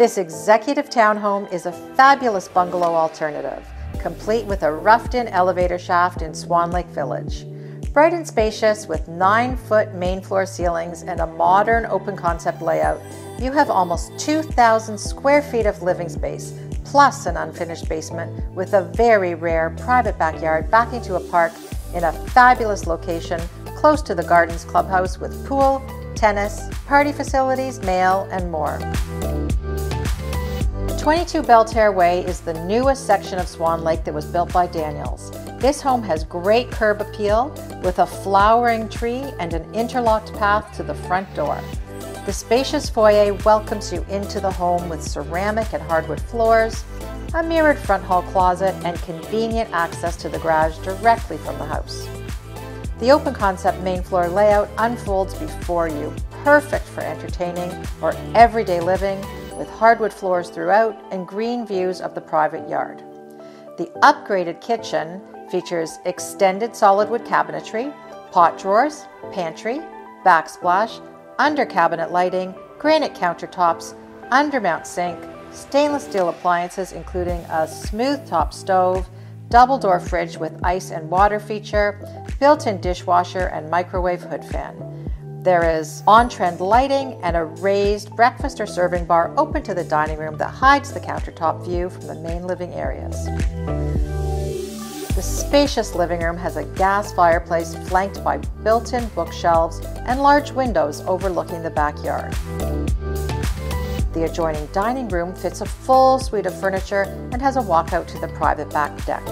This executive townhome is a fabulous bungalow alternative, complete with a roughed-in elevator shaft in Swan Lake Village. Bright and spacious with 9-foot main floor ceilings and a modern open concept layout, you have almost 2,000 square feet of living space, plus an unfinished basement with a very rare private backyard backing to a park in a fabulous location close to the Gardens Clubhouse with pool, tennis, party facilities, mail, and more. 22 Belle Way is the newest section of Swan Lake that was built by Daniels. This home has great curb appeal with a flowering tree and an interlocked path to the front door. The spacious foyer welcomes you into the home with ceramic and hardwood floors, a mirrored front hall closet, and convenient access to the garage directly from the house. The open concept main floor layout unfolds before you, perfect for entertaining or everyday living, with hardwood floors throughout and green views of the private yard. The upgraded kitchen features extended solid wood cabinetry, pot drawers, pantry, backsplash, under cabinet lighting, granite countertops, undermount sink, stainless steel appliances including a smooth top stove, double door fridge with ice and water feature, built-in dishwasher and microwave hood fan. There is on-trend lighting and a raised breakfast or serving bar open to the dining room that hides the countertop view from the main living areas. The spacious living room has a gas fireplace flanked by built-in bookshelves and large windows overlooking the backyard. The adjoining dining room fits a full suite of furniture and has a walkout to the private back deck.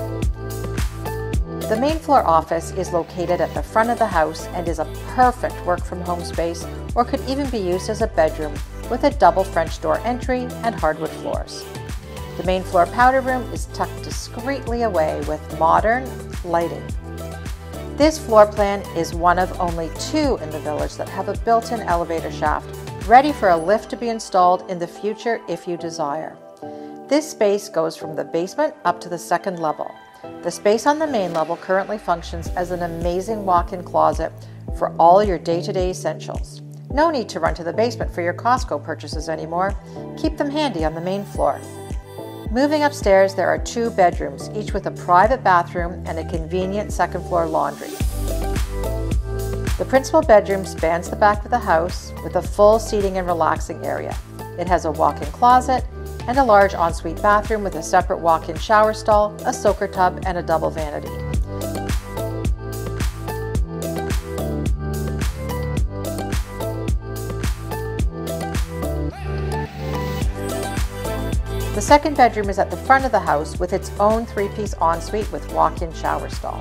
The main floor office is located at the front of the house and is a perfect work-from-home space, or could even be used as a bedroom with a double French door entry and hardwood floors. The main floor powder room is tucked discreetly away with modern lighting. This floor plan is one of only 2 in the village that have a built-in elevator shaft, ready for a lift to be installed in the future if you desire. This space goes from the basement up to the 2nd level. The space on the main level currently functions as an amazing walk-in closet for all your day-to-day essentials. No need to run to the basement for your Costco purchases anymore. Keep them handy on the main floor. Moving upstairs, there are 2 bedrooms, each with a private bathroom and a convenient 2nd floor laundry. The principal bedroom spans the back of the house with a full seating and relaxing area. It has a walk-in closet and a large ensuite bathroom with a separate walk-in shower stall, a soaker tub, and a double vanity. The 2nd bedroom is at the front of the house with its own 3-piece ensuite with walk-in shower stall.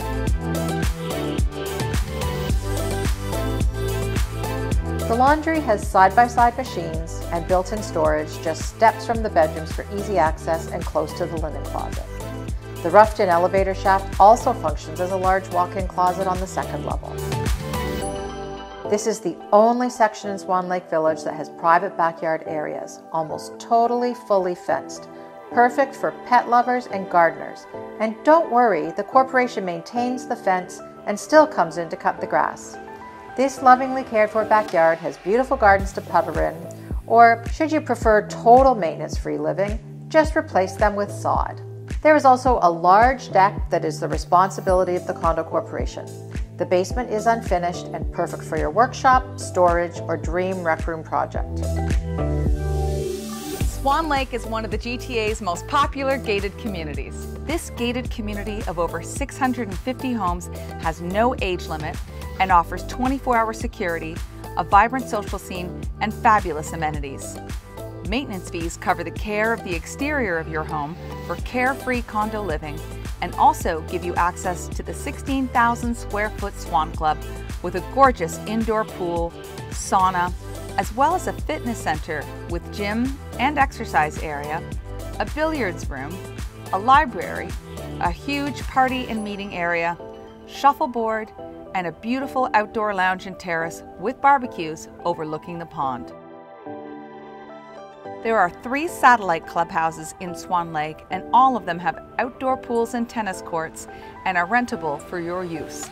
The laundry has side-by-side machines and built-in storage just steps from the bedrooms for easy access and close to the linen closet. The roughed-in elevator shaft also functions as a large walk-in closet on the 2nd level. This is the only section in Swan Lake Village that has private backyard areas, almost totally fully fenced, perfect for pet lovers and gardeners. And don't worry, the corporation maintains the fence and still comes in to cut the grass. This lovingly cared for backyard has beautiful gardens to putter in, or should you prefer total maintenance-free living, just replace them with sod. There is also a large deck that is the responsibility of the condo corporation. The basement is unfinished and perfect for your workshop, storage, or dream rec room project. Swan Lake is one of the GTA's most popular gated communities. This gated community of over 650 homes has no age limit and offers 24-hour security, a vibrant social scene, and fabulous amenities. Maintenance fees cover the care of the exterior of your home for carefree condo living, and also give you access to the 16,000 square foot Swan Club with a gorgeous indoor pool, sauna, as well as a fitness center with gym and exercise area, a billiards room, a library, a huge party and meeting area, shuffleboard, and a beautiful outdoor lounge and terrace with barbecues overlooking the pond. There are 3 satellite clubhouses in Swan Lake, and all of them have outdoor pools and tennis courts and are rentable for your use.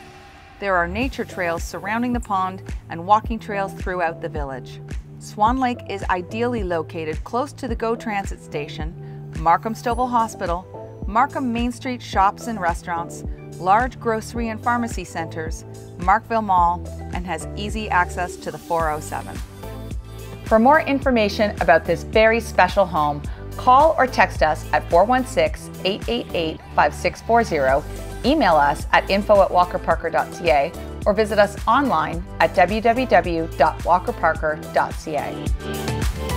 There are nature trails surrounding the pond and walking trails throughout the village. Swan Lake is ideally located close to the GO Transit station, Markham Stouffville Hospital, Markham Main Street shops and restaurants, large grocery and pharmacy centers, Markville Mall, and has easy access to the 407. For more information about this very special home, call or text us at 416-888-5640, email us at info@walkerparker.ca, or visit us online at www.walkerparker.ca.